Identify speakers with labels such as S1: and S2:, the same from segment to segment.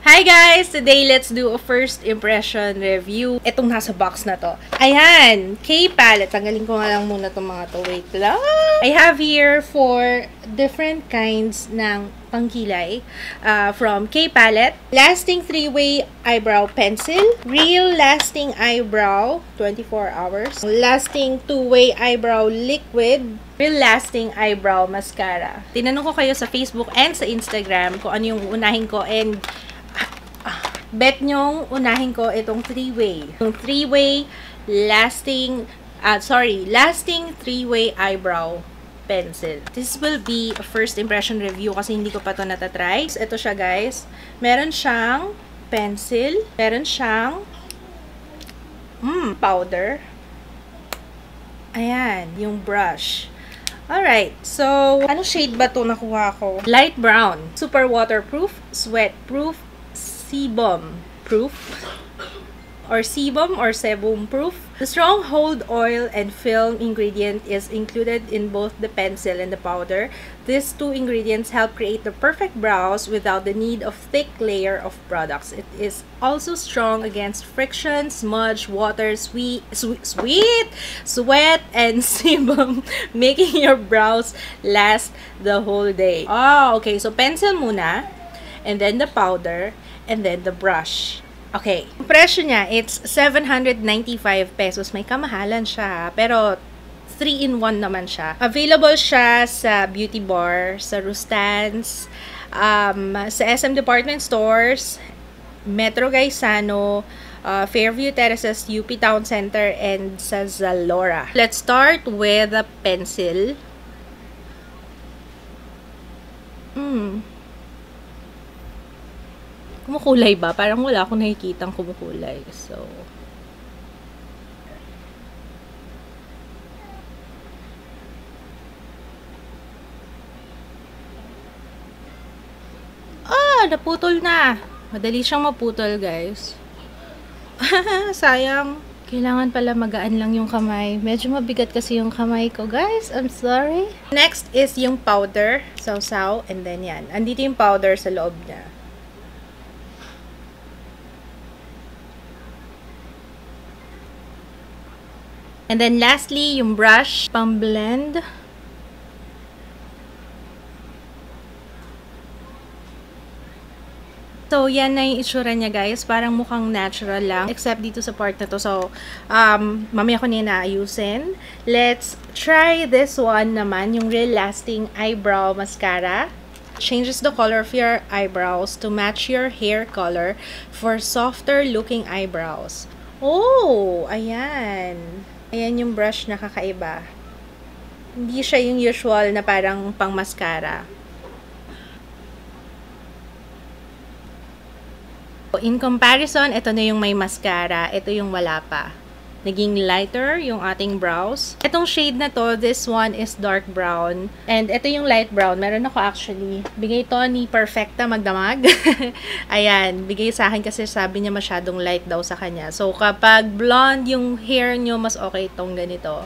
S1: Hi guys! Today, let's do a first impression review. Itong nasa box na to. Ayan! K-palette. Tanggalin ko nga lang muna itong mga to. Wait lang. I have here 4 different kinds ng pangkilay from K-palette. Lasting 3-way eyebrow pencil. Real lasting eyebrow, 24 hours. Lasting 2-way eyebrow liquid. Real lasting eyebrow mascara. Tinanong ko kayo sa Facebook and sa Instagram kung ano yung unahin ko, and bet nyong unahin ko itong 3-way. Yung 3-way lasting 3-way eyebrow pencil. This will be a first impression review kasi hindi ko pa ito natatry. Ito siya guys. Meron siyang pencil. Meron siyang powder. Ayan, yung brush. Alright, so anong shade ba ito nakuha ko? Light brown. Super waterproof, sweat-proof, sebum-proof, or sebum-proof. The strong hold oil and film ingredient is included in both the pencil and the powder. These 2 ingredients help create the perfect brows without the need of thick layer of products. It is also strong against friction, smudge, water, sweat, and sebum, making your brows last the whole day. Oh, okay. So pencil muna, and then the powder, and then the brush. Okay. Ang presyo niya, it's 795 pesos. May kamahalan siya, pero 3-in-1 naman siya. Available siya sa Beauty Bar, sa Rustans, sa SM Department Stores, Metro Gaisano, Fairview Terraces, UP Town Center, and sa Zalora. Let's start with the pencil. Kumukulay ba? Parang wala akong nakikitang kumukulay. So, naputol na. Madali siyang maputol, guys. Sayang. Kailangan pala magaan lang yung kamay. Medyo mabigat kasi yung kamay ko, guys. I'm sorry. Next is yung powder. Sausaw. And then yan. Andito yung powder sa loob niya. And then lastly, yung brush, pang blend. So, yan na yung itsura niya, guys. Parang mukhang natural lang. Except dito sa part na to. So, mamaya ko na ayusin. Let's try this one naman. Yung Real Lasting Eyebrow Mascara. Changes the color of your eyebrows to match your hair color for softer looking eyebrows. Oh! Ayan. Ayan yung brush na kakaiba. Hindi siya yung usual na parang pang mascara. In comparison, ito na yung may mascara. Ito yung wala pa. Naging lighter yung ating brows. Itong shade na to, this one is dark brown. And ito yung light brown. Meron ako actually. Bigay to ni Perfecta Magdamag. Ayan. Bigay sa akin kasi sabi niya masyadong light daw sa kanya. So, kapag blonde yung hair nyo, mas okay itong ganito.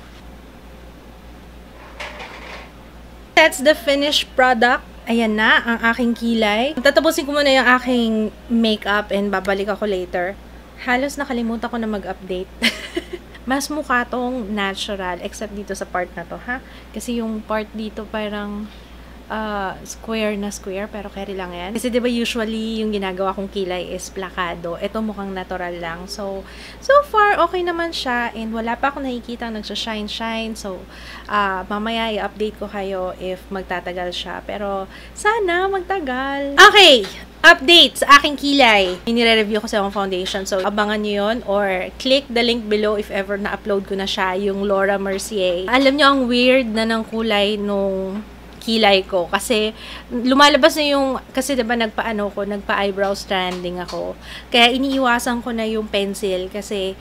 S1: That's the finished product. Ayan na, ang aking kilay. Tatapusin ko muna yung aking makeup and babalik ako later. Halos nakalimutan ko na mag-update. Mas mukha tong natural, except dito sa part na to, ha? Kasi yung part dito parang square na square, pero carry lang yan. Kasi diba usually yung ginagawa kong kilay is plakado. Ito mukhang natural lang. So far, okay naman siya. And wala pa akong nakikita nagsashine-shine. So, mamaya i-update ko kayo if magtatagal siya. Pero, sana magtagal. Okay! Update sa aking kilay. Nire-review ko sa akong foundation. So, abangan nyo yun or click the link below if ever na-upload ko na siya, yung Laura Mercier. Alam nyo, ang weird na ng kulay nung kilay ko. Kasi, lumalabas na yung, kasi diba nagpa-eyebrow stranding ako. Kaya, iniiwasan ko na yung pencil kasi,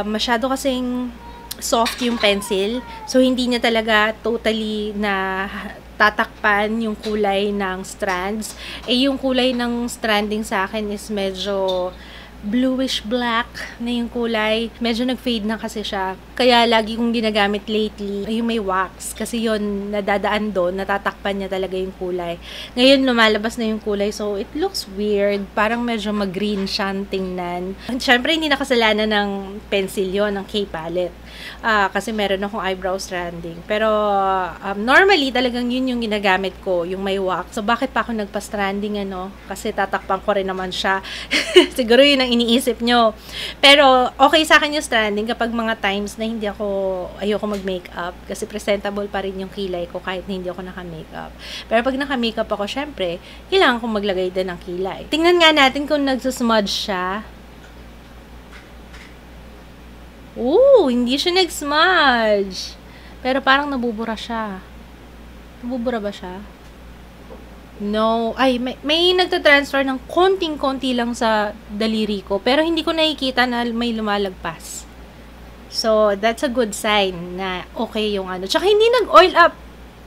S1: masyado kasing soft yung pencil. So, hindi niya talaga totally na tatakpan yung kulay ng strands. Yung kulay ng stranding sa akin is medyo bluish black na yung kulay. Medyo nag-fade na kasi siya. Kaya lagi kong ginagamit lately yung may wax. Kasi yon nadadaan doon, natatakpan niya talaga yung kulay. Ngayon, lumalabas na yung kulay. So, it looks weird. Parang medyo mag-green siyang tingnan. Siyempre, hindi nakasalanan ng pencil yon ng K-palette. Kasi meron akong eyebrow stranding. Pero, normally, talagang yun yung ginagamit ko, yung may wax. So, bakit pa ako nagpa-stranding, ano? Kasi tatakpan ko rin naman siya. Siguro yun ang iniisip nyo. Pero, okay sa akin yung stranding kapag mga times na ayoko mag-makeup. Kasi presentable pa rin yung kilay ko kahit na hindi ako naka-makeup. Pero pag naka-makeup ako, syempre, kailangan kong maglagay din ng kilay. Tingnan nga natin kung nagsusmudge siya. Ooh, hindi siya nag-smudge. Pero parang nabubura siya. Nabubura ba siya? No. Ay, may nagtatransfer ng konting-konti lang sa daliri ko. Pero hindi ko nakikita na may lumalagpas. So, that's a good sign na okay yung ano. Tsaka hindi nag-oil up.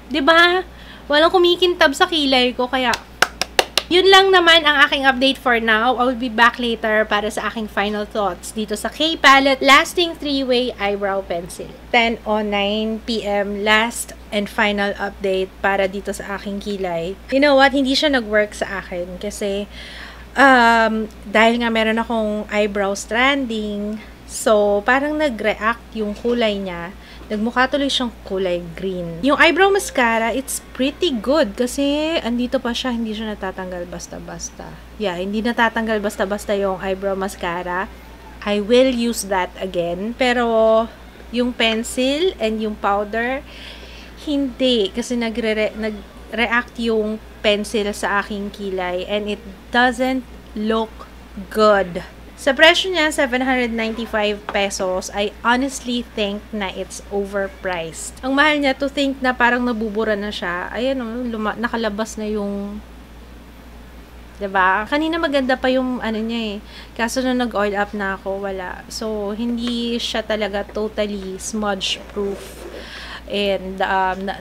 S1: 'Di ba? Walang kumikintab sa kilay ko. Kaya, yun lang naman ang aking update for now. I will be back later para sa aking final thoughts dito sa K-Palette Lasting 3-Way Eyebrow Pencil. 10:09 PM, last and final update para dito sa aking kilay. You know what? Hindi siya nag-work sa akin kasi dahil nga meron akong eyebrow stranding, so parang nag-react yung kulay niya. Nagmukha tuloy siyang kulay green. Yung eyebrow mascara, it's pretty good kasi andito pa siya, hindi siya natatanggal basta-basta. Yeah, hindi natatanggal basta-basta yung eyebrow mascara. I will use that again. Pero yung pencil and yung powder, hindi. Kasi nag-react yung pencil sa aking kilay and it doesn't look good. Sa presyo niya, 795 pesos, I honestly think na it's overpriced. Ang mahal niya, to think na parang nabubura na siya. Ayan o, nakalabas na yung, diba? Kanina maganda pa yung ano niya eh. Kaso nung nag-oil up na ako, wala. So, hindi siya talaga totally smudge proof. And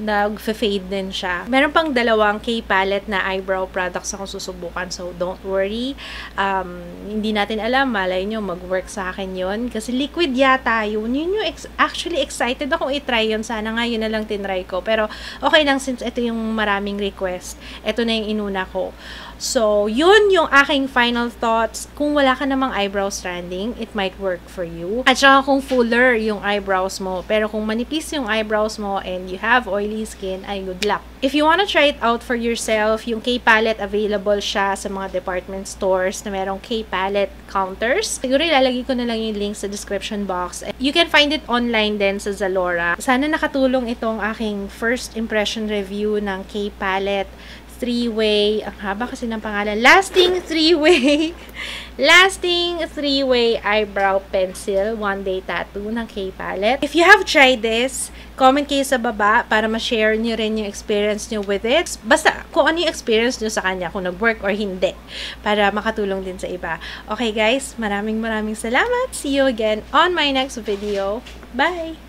S1: nag-fade din siya. Meron pang dalawang K-palette na eyebrow products akong susubukan. So, don't worry. Hindi natin alam. Malay nyo, mag-work sa akin yun. Kasi liquid yata yun. Yun yung actually excited akong i-try yun. Sana nga yun na lang tinry ko. Pero, okay lang since ito yung maraming request. Ito na yung inuna ko. So, yun yung aking final thoughts. Kung wala ka namang eyebrow stranding, it might work for you. At saka kung fuller yung eyebrows mo, pero kung manipis yung eyebrows mo and you have oily skin, ay good luck. If you wanna try it out for yourself, yung K-palette available siya sa mga department stores na merong K-palette counters. Siguro ilalagay ko na lang yung link sa description box. You can find it online din sa Zalora. Sana nakatulong itong aking first impression review ng K-palette 3-way, ang haba kasi ng pangalan, Lasting 3-Way Eyebrow Pencil, one-day tattoo ng K-palette. If you have tried this, comment kayo sa baba para ma-share nyo rin yung experience nyo with it. Basta, kung ano yung experience nyo sa kanya, kung nag-work or hindi, para makatulong din sa iba. Okay guys, maraming salamat. See you again on my next video. Bye!